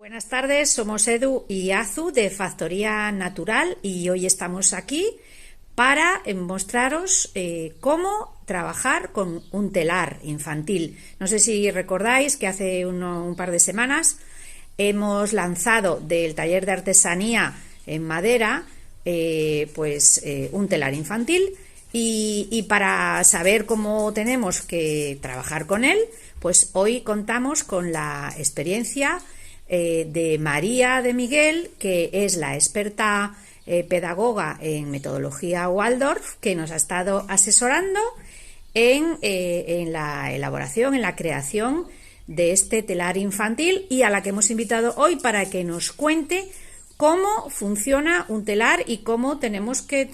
Buenas tardes, somos Edu y Azu de Factoría Natural y hoy estamos aquí para mostraros cómo trabajar con un telar infantil. No sé si recordáis que hace un par de semanas hemos lanzado del taller de artesanía en madera un telar infantil y para saber cómo tenemos que trabajar con él, pues hoy contamos con la experiencia de María de Miguel, que es la experta pedagoga en metodología Waldorf, que nos ha estado asesorando en la elaboración, en la creación de este telar infantil y a la que hemos invitado hoy para que nos cuente cómo funciona un telar y cómo tenemos que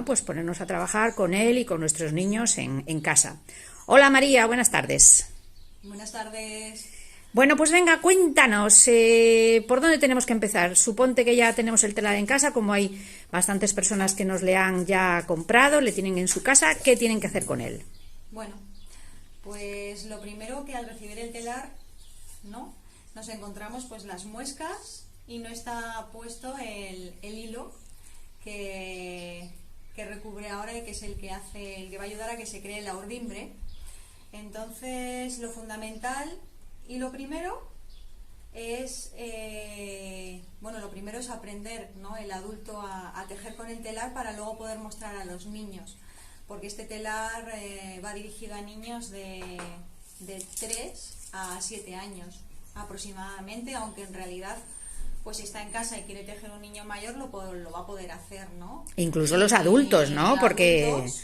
pues ponernos a trabajar con él y con nuestros niños en casa. Hola María, buenas tardes. Buenas tardes. Bueno, pues venga, cuéntanos, ¿por dónde tenemos que empezar? Suponte que ya tenemos el telar en casa, como hay bastantes personas que nos le han ya comprado, le tienen en su casa, ¿qué tienen que hacer con él? Bueno, pues lo primero que al recibir el telar, ¿no? Nos encontramos pues las muescas y no está puesto el hilo que recubre ahora y que es el que va a ayudar a que se cree la urdimbre. Entonces, lo fundamental y lo primero es aprender, ¿no?, el adulto a tejer con el telar para luego poder mostrar a los niños, porque este telar va dirigido a niños de 3 a 7 años aproximadamente, aunque en realidad pues si está en casa y quiere tejer un niño mayor lo va a poder hacer, ¿no? Incluso los adultos, ¿no? Porque adultos,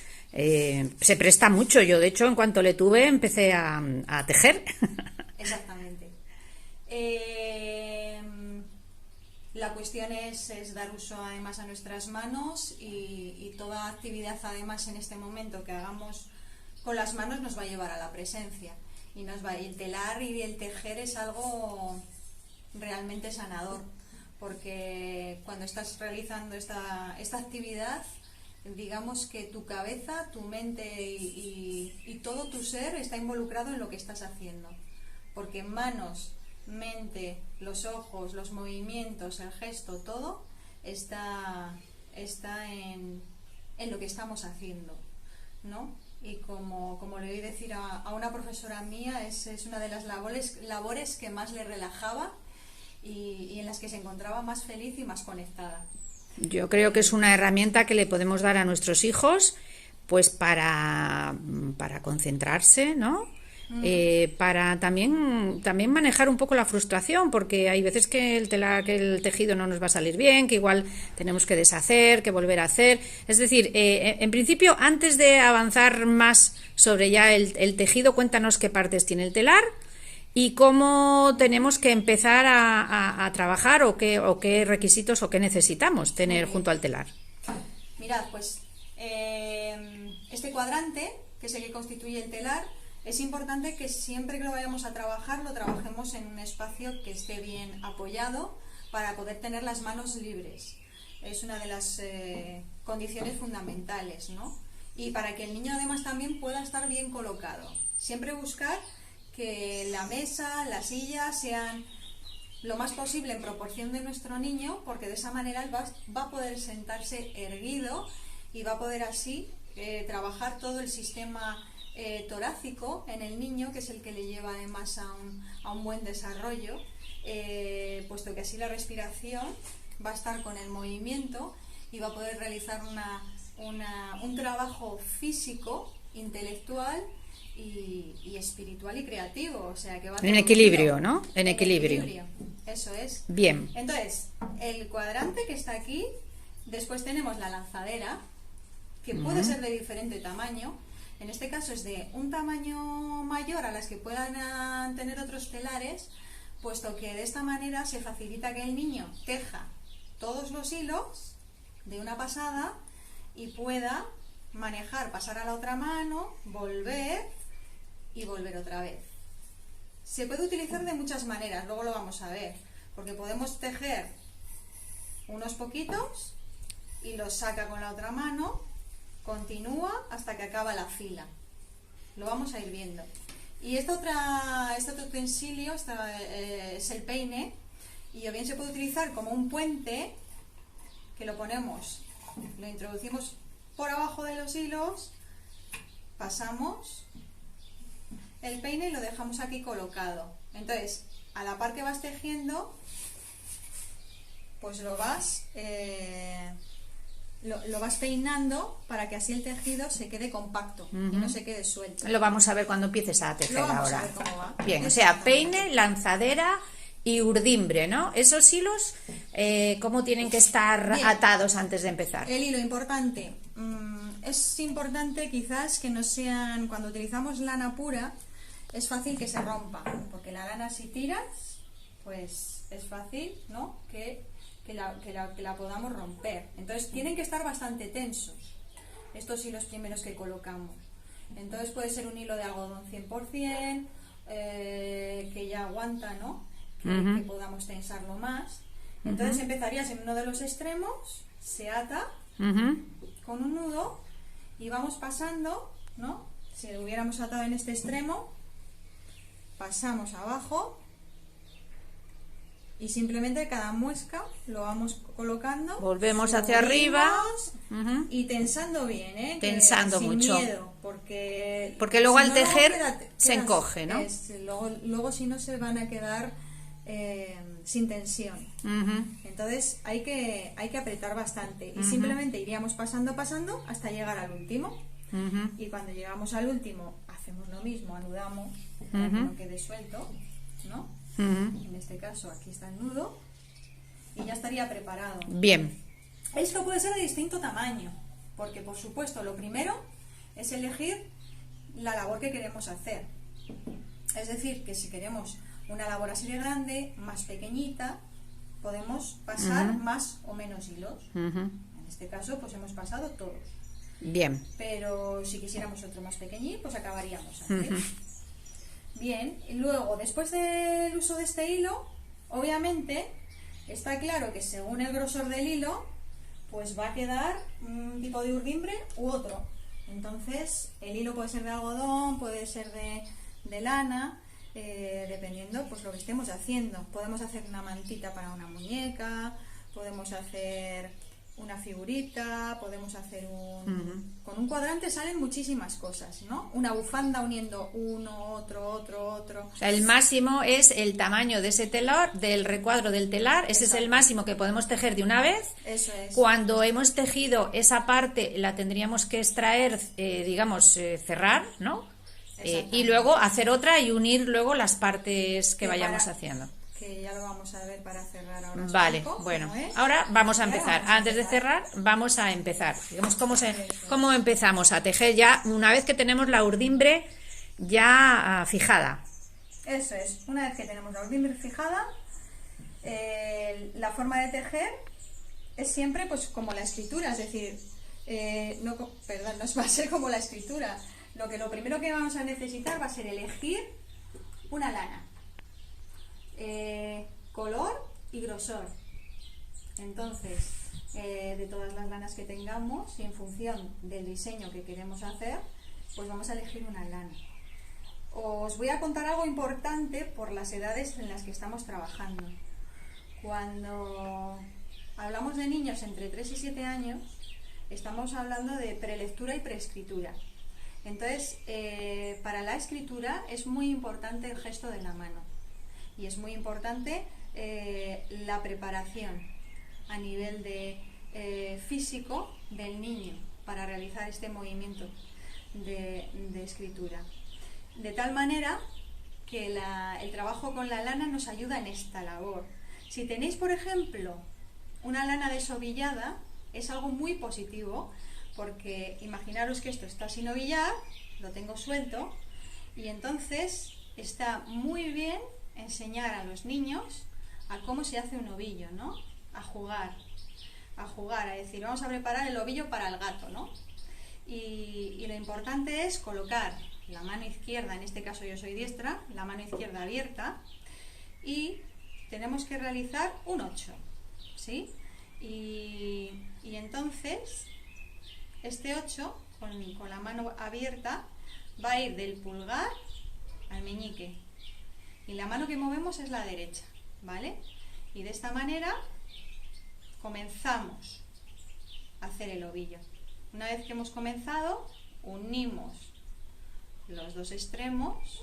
se presta mucho. Yo, de hecho, en cuanto le tuve, empecé a tejer. exactamente. La cuestión es dar uso además a nuestras manos y toda actividad además en este momento que hagamos con las manos nos va a llevar a la presencia y el telar y el tejer es algo realmente sanador, porque cuando estás realizando esta actividad, digamos que tu cabeza, tu mente y todo tu ser está involucrado en lo que estás haciendo, porque manos, mente, los ojos, los movimientos, el gesto, todo está en lo que estamos haciendo, ¿no? Y como le oí decir a una profesora mía, es una de las labores que más le relajaba y en las que se encontraba más feliz y más conectada. Yo creo que es una herramienta que le podemos dar a nuestros hijos, pues para concentrarse, ¿no? Para también manejar un poco la frustración, porque hay veces que que el tejido no nos va a salir bien, que igual tenemos que deshacer, que volver a hacer. Es decir, en principio, antes de avanzar más sobre ya el tejido, cuéntanos qué partes tiene el telar y cómo tenemos que empezar a trabajar o qué requisitos o qué necesitamos tener junto al telar. Mirad, pues este cuadrante, que es el que constituye el telar, es importante que siempre que lo vayamos a trabajar, lo trabajemos en un espacio que esté bien apoyado para poder tener las manos libres. Es una de las condiciones fundamentales, ¿no? Y para que el niño además también pueda estar bien colocado. Siempre buscar que la mesa, la silla sean lo más posible en proporción de nuestro niño, porque de esa manera él va a poder sentarse erguido y va a poder así trabajar todo el sistema torácico en el niño, que es el que le lleva además a un buen desarrollo, puesto que así la respiración va a estar con el movimiento y va a poder realizar un trabajo físico, intelectual y espiritual y creativo, o sea que va En equilibrio, ¿no? En equilibrio. equilibrio. Eso es. Bien. Entonces, el cuadrante que está aquí, después tenemos la lanzadera, que puede ser de diferente tamaño. En este caso es de un tamaño mayor a las que puedan tener otros telares, puesto que de esta manera se facilita que el niño teja todos los hilos de una pasada y pueda manejar, pasar a la otra mano, volver y volver otra vez. Se puede utilizar de muchas maneras, luego lo vamos a ver, porque podemos tejer unos poquitos y los saca con la otra mano, continúa hasta que acaba la fila. Lo vamos a ir viendo. Y este otro utensilio es el peine, Y o bien se puede utilizar como un puente, que lo ponemos, lo introducimos por abajo de los hilos, pasamos el peine y lo dejamos aquí colocado. Entonces, a la par que vas tejiendo, pues lo vas peinando para que así el tejido se quede compacto y no se quede suelto. Lo vamos a ver cuando empieces a tejer Lo vamos ahora. a ver cómo va. Bien, o sea, peine, lanzadera y urdimbre, ¿no? Esos hilos, ¿cómo tienen que estar Bien. atados antes de empezar? El hilo, importante. Es importante quizás que no sean, cuando utilizamos lana pura, es fácil que se rompa, porque la lana si tiras, pues es fácil, ¿no? que la podamos romper. Entonces tienen que estar bastante tensos estos hilos primeros que colocamos. Entonces puede ser un hilo de algodón 100%, que ya aguanta, ¿no? Que podamos tensarlo más. Entonces empezarías en uno de los extremos, se ata con un nudo y vamos pasando, ¿no? Si lo hubiéramos atado en este extremo, pasamos abajo y simplemente cada muesca lo vamos colocando. Volvemos hacia arriba. Y tensando bien, ¿eh? Tensando sin mucho. Miedo, porque luego si al no, tejer luego se encoge, ¿no? Luego si no se van a quedar sin tensión. Entonces hay que apretar bastante y simplemente iríamos pasando hasta llegar al último. Y cuando llegamos al último hacemos lo mismo, anudamos para que no quede suelto, ¿no? En este caso aquí está el nudo y ya estaría preparado. Bien. Esto puede ser de distinto tamaño, porque por supuesto lo primero es elegir la labor que queremos hacer. Es decir, que si queremos una labor así de grande, más pequeñita, podemos pasar más o menos hilos. En este caso pues hemos pasado todos. Bien. Pero si quisiéramos otro más pequeñito, pues acabaríamos antes. Bien, y luego después del uso de este hilo, obviamente está claro que según el grosor del hilo, pues va a quedar un tipo de urdimbre u otro. Entonces el hilo puede ser de algodón, puede ser de lana, dependiendo pues lo que estemos haciendo. Podemos hacer una mantita para una muñeca, podemos hacer una figurita, podemos hacer con un cuadrante salen muchísimas cosas, ¿no? Una bufanda uniendo uno, otro. O sea, el máximo es el tamaño de ese telar, del recuadro del telar. Ese Exacto. es el máximo que podemos tejer de una vez. Eso es. Cuando hemos tejido esa parte, la tendríamos que extraer, cerrar, ¿no? Y luego hacer otra y unir luego las partes que vayamos haciendo. Que ya lo vamos a ver para cerrar ahora. Vale, bueno, ahora vamos a empezar. Antes de cerrar, vamos a empezar. Digamos cómo empezamos a tejer ya una vez que tenemos la urdimbre ya fijada. Eso es, una vez que tenemos la urdimbre fijada, la forma de tejer es siempre pues como la escritura, es decir, no va a ser como la escritura. Lo primero que vamos a necesitar va a ser elegir una lana. Color y grosor. Entonces, de todas las lanas que tengamos y en función del diseño que queremos hacer, pues vamos a elegir una lana. Os voy a contar algo importante por las edades en las que estamos trabajando. Cuando hablamos de niños entre 3 y 7 años, estamos hablando de prelectura y preescritura. Entonces, para la escritura es muy importante el gesto de la mano. Y es muy importante la preparación a nivel de físico del niño para realizar este movimiento de escritura. De tal manera que el trabajo con la lana nos ayuda en esta labor. Si tenéis, por ejemplo, una lana desovillada, es algo muy positivo, porque imaginaros que esto está sin ovillar, lo tengo suelto, y entonces está muy bien enseñar a los niños a cómo se hace un ovillo, ¿no? A jugar, a decir, vamos a preparar el ovillo para el gato, ¿no? Y lo importante es colocar la mano izquierda, en este caso yo soy diestra, la mano izquierda abierta, y tenemos que realizar un 8, ¿sí? Y entonces este 8 con la mano abierta va a ir del pulgar al meñique. Y la mano que movemos es la derecha, ¿vale? Y de esta manera comenzamos a hacer el ovillo. Una vez que hemos comenzado, unimos los dos extremos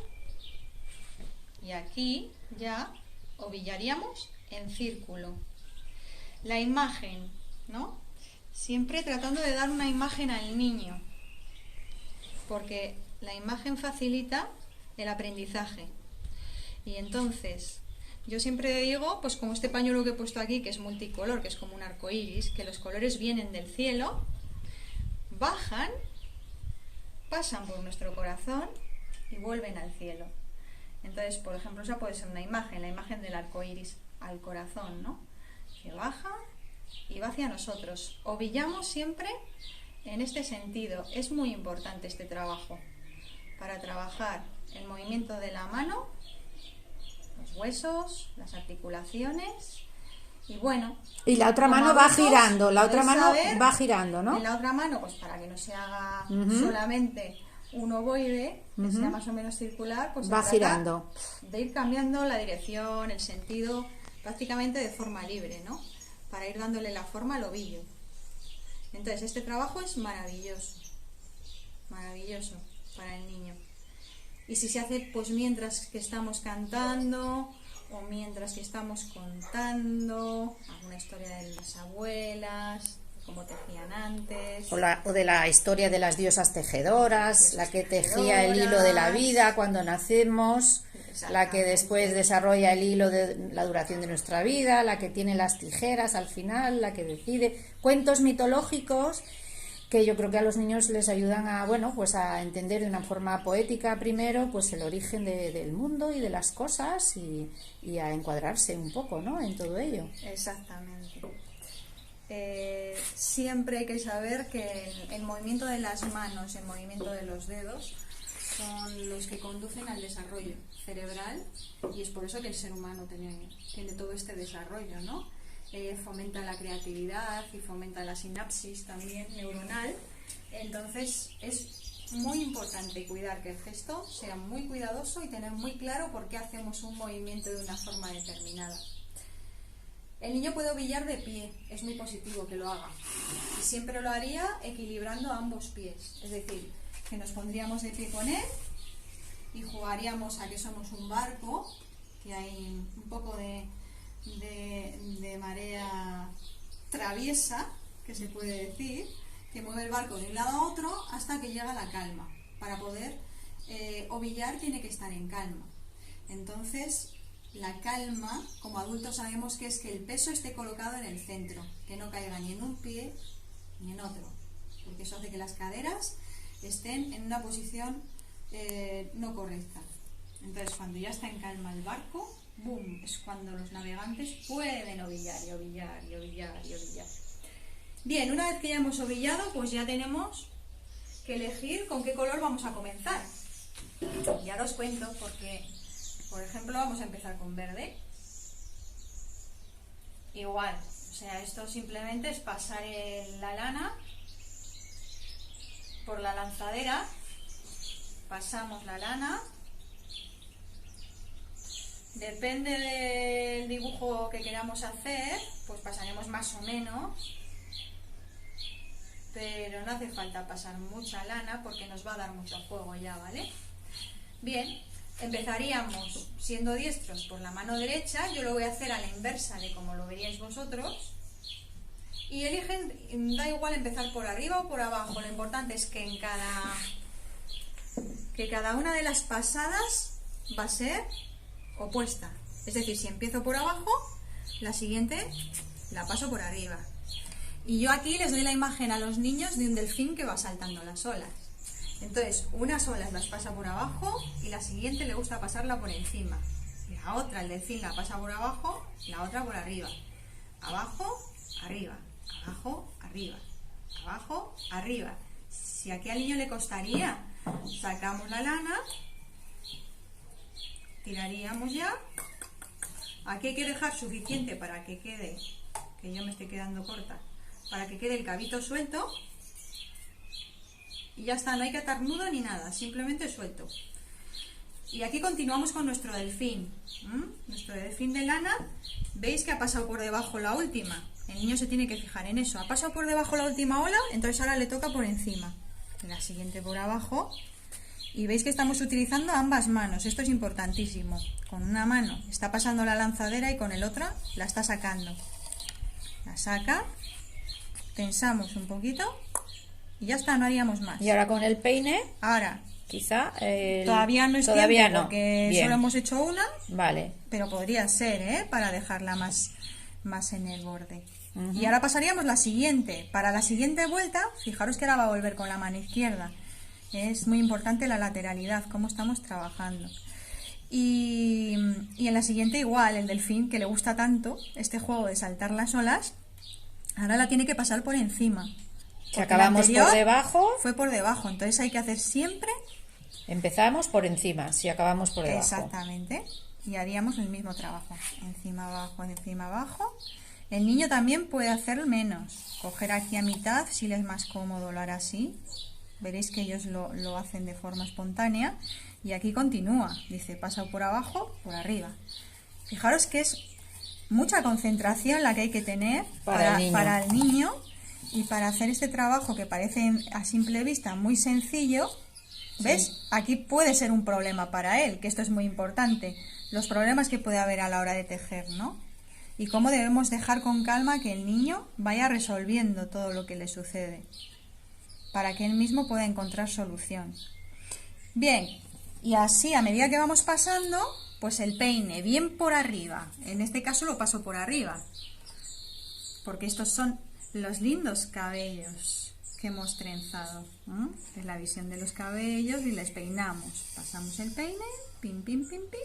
y aquí ya ovillaríamos en círculo. La imagen, ¿no? Siempre tratando de dar una imagen al niño, porque la imagen facilita el aprendizaje. Y entonces, yo siempre digo, pues como este pañuelo que he puesto aquí, que es multicolor, que es como un arco iris, que los colores vienen del cielo, bajan, pasan por nuestro corazón y vuelven al cielo. Entonces, por ejemplo, esa puede ser una imagen, la imagen del arco iris al corazón, ¿no? Que baja y va hacia nosotros. Ovillamos siempre en este sentido. Es muy importante este trabajo para trabajar el movimiento de la mano, los huesos, las articulaciones y bueno. Y la otra mano va girando, la otra mano va girando, ¿no? En la otra mano, pues para que no se haga solamente un ovoide, que sea más o menos circular, pues va girando. De ir cambiando la dirección, el sentido, prácticamente de forma libre, ¿no? Para ir dándole la forma al ovillo. Entonces, este trabajo es maravilloso, maravilloso para el niño. Y si se hace pues mientras que estamos cantando o mientras que estamos contando alguna historia de las abuelas, como tejían antes. O de la historia de las diosas tejedoras, la que tejía el hilo de la vida cuando nacemos, la que después desarrolla el hilo de la duración de nuestra vida, la que tiene las tijeras al final, la que decide. Cuentos mitológicos que yo creo que a los niños les ayudan a, bueno, pues a entender de una forma poética primero pues el origen del mundo y de las cosas y a encuadrarse un poco, ¿no?, en todo ello. Exactamente. Siempre hay que saber que el movimiento de las manos, el movimiento de los dedos son los que conducen al desarrollo cerebral y es por eso que el ser humano tiene todo este desarrollo, ¿no? Fomenta la creatividad y fomenta la sinapsis también neuronal. Entonces es muy importante cuidar que el gesto sea muy cuidadoso y tener muy claro por qué hacemos un movimiento de una forma determinada. El niño puede ovillar de pie, es muy positivo que lo haga. Y siempre lo haría equilibrando ambos pies. Es decir, que nos pondríamos de pie con él y jugaríamos a que somos un barco, que hay un poco de marea traviesa, que se puede decir, que mueve el barco de un lado a otro hasta que llega la calma. Para poder ovillar tiene que estar en calma. Entonces, la calma, como adultos sabemos que es que el peso esté colocado en el centro, que no caiga ni en un pie ni en otro, porque eso hace que las caderas estén en una posición no correcta. Entonces, cuando ya está en calma el barco, ¡boom!, es cuando los navegantes pueden ovillar y ovillar y ovillar y ovillar. Bien, una vez que ya hemos ovillado, pues ya tenemos que elegir con qué color vamos a comenzar. Ya os cuento porque, por ejemplo, vamos a empezar con verde. Igual, o sea, esto simplemente es pasar la lana por la lanzadera, pasamos la lana. Depende del dibujo que queramos hacer, pues pasaremos más o menos, pero no hace falta pasar mucha lana porque nos va a dar mucho juego ya, ¿vale? Bien, empezaríamos siendo diestros por la mano derecha, yo lo voy a hacer a la inversa de como lo veríais vosotros, y eligen, da igual empezar por arriba o por abajo, lo importante es que cada una de las pasadas va a ser opuesta, es decir, si empiezo por abajo, la siguiente la paso por arriba. Y yo aquí les doy la imagen a los niños de un delfín que va saltando las olas. Entonces, unas olas las pasa por abajo y la siguiente le gusta pasarla por encima. La otra, el delfín, la pasa por abajo, la otra por arriba. Abajo, arriba, abajo, arriba, abajo, arriba. Si aquí al niño le costaría, sacamos la lana, tiraríamos ya. Aquí hay que dejar suficiente para que quede, que yo me esté quedando corta, para que quede el cabito suelto. Y ya está, no hay que atar nudo ni nada, simplemente suelto. Y aquí continuamos con nuestro delfín. Nuestro delfín de lana, veis que ha pasado por debajo la última. El niño se tiene que fijar en eso. Ha pasado por debajo la última ola, entonces ahora le toca por encima. La siguiente por abajo. Y veis que estamos utilizando ambas manos. Esto es importantísimo. Con una mano está pasando la lanzadera y con el otra la está sacando. La saca, tensamos un poquito y ya está, no haríamos más. Y ahora con el peine, ahora quizá todavía no es todavía tiempo no. porque Bien. solo hemos hecho una, Vale. pero podría ser, para dejarla más en el borde. Y ahora pasaríamos la siguiente. Para la siguiente vuelta, fijaros que ahora va a volver con la mano izquierda. Es muy importante la lateralidad, cómo estamos trabajando. Y en la siguiente igual, el delfín, que le gusta tanto este juego de saltar las olas, ahora la tiene que pasar por encima. Si acabamos por debajo, fue por debajo, entonces hay que hacer siempre... Empezamos por encima, si acabamos por debajo. Exactamente, y haríamos el mismo trabajo, encima, abajo, encima, abajo. El niño también puede hacer menos, coger aquí a mitad, si le es más cómodo lo hará así. Veréis que ellos lo hacen de forma espontánea. Y aquí continúa, dice, pasa por abajo, por arriba. Fijaros que es mucha concentración la que hay que tener para el niño y para hacer este trabajo que parece a simple vista muy sencillo. ¿Ves? Sí. Aquí puede ser un problema para él, que esto es muy importante. Los problemas que puede haber a la hora de tejer, ¿no? Y cómo debemos dejar con calma que el niño vaya resolviendo todo lo que le sucede, para que él mismo pueda encontrar solución. Bien, y así a medida que vamos pasando, pues el peine bien por arriba. En este caso lo paso por arriba, porque estos son los lindos cabellos que hemos trenzado. Es la visión de los cabellos y les peinamos. Pasamos el peine, pim, pim, pim, pim,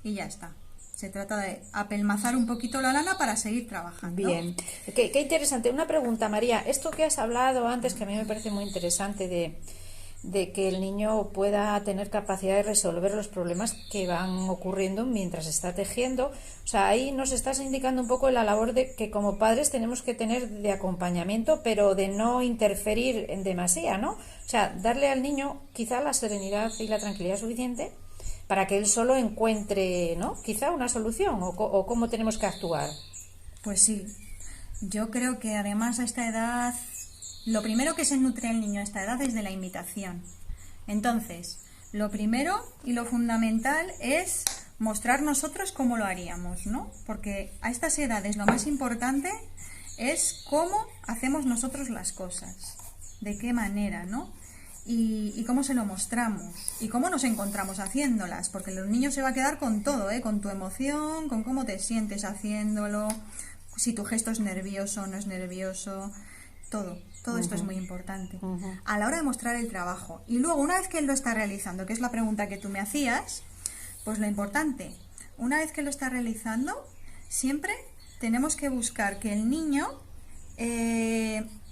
y ya está. Se trata de apelmazar un poquito la lana para seguir trabajando. Bien, qué interesante. Una pregunta, María. Esto que has hablado antes, que a mí me parece muy interesante, de que el niño pueda tener capacidad de resolver los problemas que van ocurriendo mientras está tejiendo. O sea, ahí nos estás indicando un poco la labor de que como padres tenemos que tener de acompañamiento, pero de no interferir en demasía, ¿no? O sea, darle al niño quizá la serenidad y la tranquilidad suficiente para que él solo encuentre, ¿no?, quizá una solución, o cómo tenemos que actuar. Pues sí, yo creo que además a esta edad, lo primero que se nutre el niño a esta edad es de la imitación. Entonces, lo primero y lo fundamental es mostrar nosotros cómo lo haríamos, ¿no? Porque a estas edades lo más importante es cómo hacemos nosotros las cosas, de qué manera, ¿no? Y cómo se lo mostramos y cómo nos encontramos haciéndolas, porque los niños se va a quedar con todo, con tu emoción, con cómo te sientes haciéndolo, si tu gesto es nervioso o no es nervioso, todo esto es muy importante a la hora de mostrar el trabajo. Y luego, una vez que él lo está realizando, que es la pregunta que tú me hacías, pues lo importante, una vez que lo está realizando, siempre tenemos que buscar que el niño,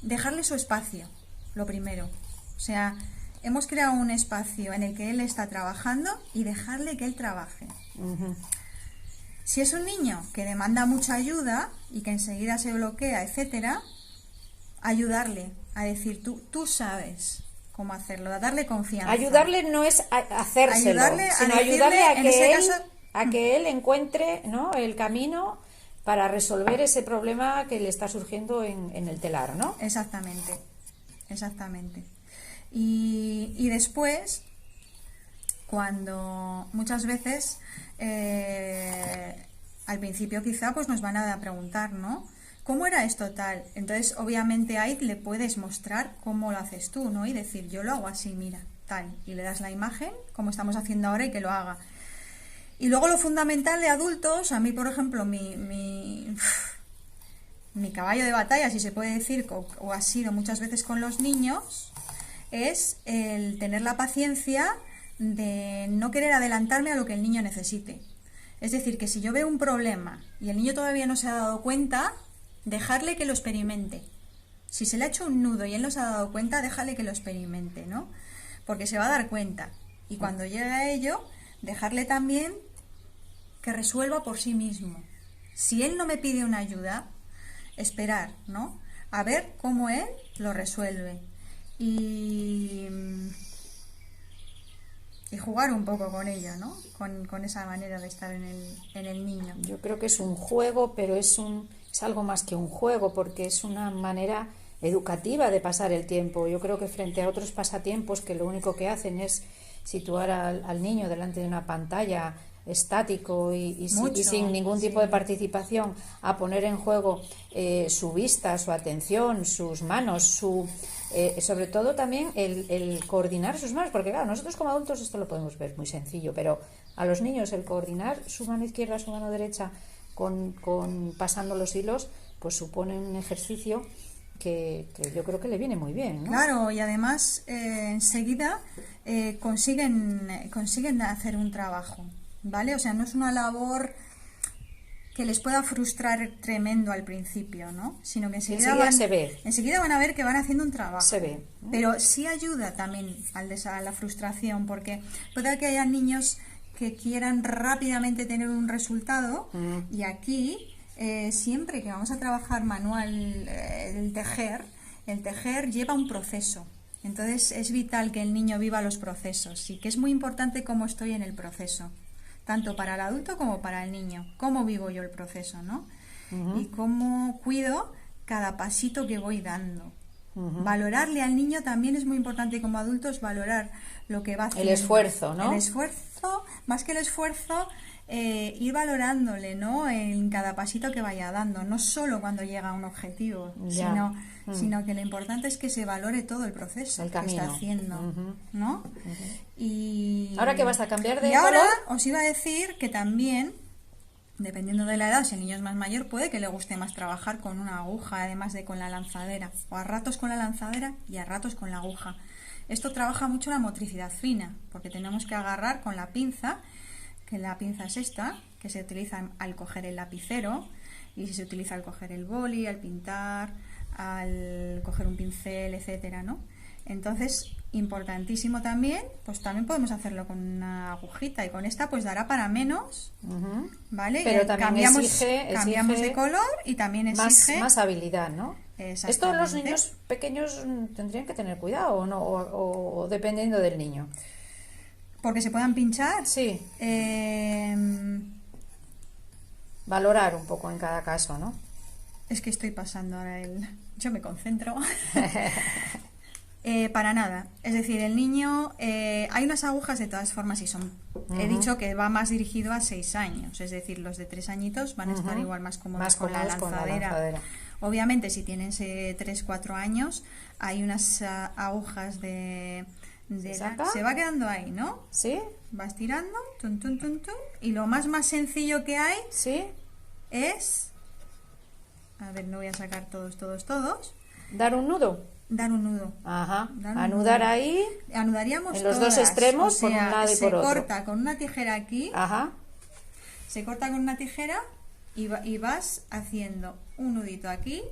dejarle su espacio, lo primero. O sea, hemos creado un espacio en el que él está trabajando y dejarle que él trabaje. Si es un niño que demanda mucha ayuda y que enseguida se bloquea, etcétera, ayudarle a decir, tú sabes cómo hacerlo, a darle confianza. Ayudarle no es hacérselo, sino ayudarle a que él encuentre, ¿no?, el camino para resolver ese problema que le está surgiendo en el telar, ¿no? Exactamente. Y después, cuando muchas veces al principio quizá pues nos van a preguntar, ¿no?, ¿cómo era esto tal? Entonces obviamente ahí le puedes mostrar cómo lo haces tú, ¿no? Y decir, yo lo hago así, mira, tal, y le das la imagen como estamos haciendo ahora y que lo haga. Y luego lo fundamental de adultos, a mí por ejemplo mi caballo de batalla, si se puede decir, o ha sido muchas veces con los niños, es el tener la paciencia de no querer adelantarme a lo que el niño necesite. Es decir, que si yo veo un problema y el niño todavía no se ha dado cuenta, dejarle que lo experimente. Si se le ha hecho un nudo y él no se ha dado cuenta, déjale que lo experimente, ¿no? Porque se va a dar cuenta. Y cuando llegue a ello, dejarle también que resuelva por sí mismo. Si él no me pide una ayuda, esperar, ¿no?, a ver cómo él lo resuelve. Y y jugar un poco con ello, ¿no? Con esa manera de estar en el niño. Yo creo que es un juego, pero es algo más que un juego, porque es una manera educativa de pasar el tiempo. Yo creo que frente a otros pasatiempos que lo único que hacen es situar al niño delante de una pantalla estático y sin ningún tipo de participación, a poner en juego su vista, su atención, sus manos, sobre todo también el coordinar sus manos, porque claro, nosotros como adultos esto lo podemos ver muy sencillo, pero a los niños el coordinar su mano izquierda, su mano derecha con pasando los hilos, pues supone un ejercicio que yo creo que le viene muy bien, ¿no? Claro, y además enseguida consiguen hacer un trabajo, ¿vale? O sea, no es una labor que les pueda frustrar tremendo al principio, ¿no? Sino que enseguida se ve. Enseguida van a ver que van haciendo un trabajo. Se ve. Pero sí ayuda también a la frustración, porque puede que haya niños que quieran rápidamente tener un resultado y aquí siempre que vamos a trabajar manual el tejer lleva un proceso. Entonces es vital que el niño viva los procesos y que es muy importante cómo estoy en el proceso, tanto para el adulto como para el niño. Cómo vivo yo el proceso, ¿no? Y cómo cuido cada pasito que voy dando. Valorarle al niño también es muy importante como adultos, valorar lo que va haciendo. El esfuerzo, ¿no? El esfuerzo, más que el esfuerzo, ir valorándole, ¿no? En cada pasito que vaya dando, no solo cuando llega a un objetivo, sino que lo importante es que se valore todo el proceso el que está haciendo, ¿no? Y ahora que vas a cambiar de y ahora color, os iba a decir que también, dependiendo de la edad, si el niño es más mayor, puede que le guste más trabajar con una aguja, además de con la lanzadera, o a ratos con la lanzadera y a ratos con la aguja. Esto trabaja mucho la motricidad fina, porque tenemos que agarrar con la pinza, que la pinza es esta, que se utiliza al coger el lapicero, y se utiliza al coger el boli, al pintar, al coger un pincel, etcétera, ¿no? Entonces, importantísimo también, pues también podemos hacerlo con una agujita, y con esta pues dará para menos, ¿vale? Pero también cambiamos de color y también exige más habilidad, ¿no? Esto los niños pequeños tendrían que tener cuidado, ¿o no? O dependiendo del niño. Porque se puedan pinchar. Sí. Valorar un poco en cada caso, ¿no? Es que estoy pasando ahora yo me concentro. Para nada. Es decir, el niño... hay unas agujas de todas formas y son... He dicho que va más dirigido a 6 años. Es decir, los de 3 añitos van a estar igual más cómodos con la lanzadera. Obviamente, si tienen 3-4 años, hay unas agujas de se va quedando ahí, ¿no? Sí. Vas tirando, tun, tun, tun, tun, y lo más sencillo que hay es... A ver, no voy a sacar todos. ¿Dar un nudo? Dar un nudo. Ajá. Anudar ahí. Anudaríamos en los dos extremos, o sea, por un lado y por otro. Se corta con una tijera aquí. Ajá. Se corta con una tijera y vas haciendo un nudito aquí,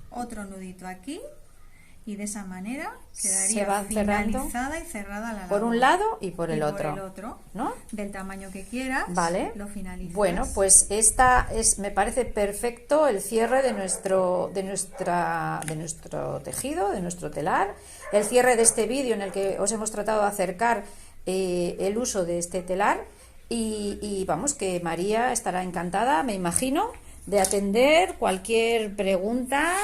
otro nudito aquí, y de esa manera quedaría finalizada y cerrada la labor. Por un lado y por el otro. ¿No? Del tamaño que quieras, vale. Lo finalizas. Bueno, pues me parece perfecto el cierre de nuestro tejido, de nuestro telar, el cierre de este vídeo en el que os hemos tratado de acercar el uso de este telar y vamos, que María estará encantada, me imagino, de atender cualquier pregunta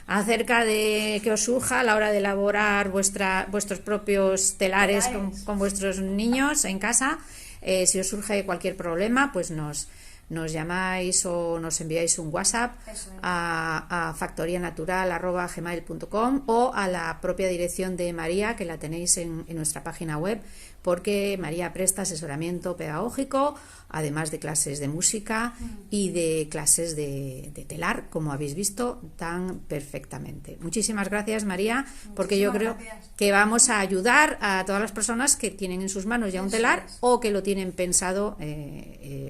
acerca de que os surja a la hora de elaborar vuestros propios telares con vuestros niños en casa. Si os surge cualquier problema, pues nos llamáis o nos enviáis un WhatsApp a factorianatural@gmail.com o a la propia dirección de María, que la tenéis en nuestra página web, porque María presta asesoramiento pedagógico, además de clases de música y de clases de telar, como habéis visto tan perfectamente. Muchísimas gracias, María, porque yo creo que vamos a ayudar a todas las personas que tienen en sus manos ya un telar o que lo tienen pensado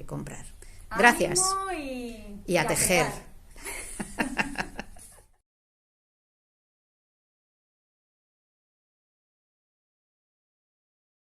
comprar. Gracias. Y a tejer.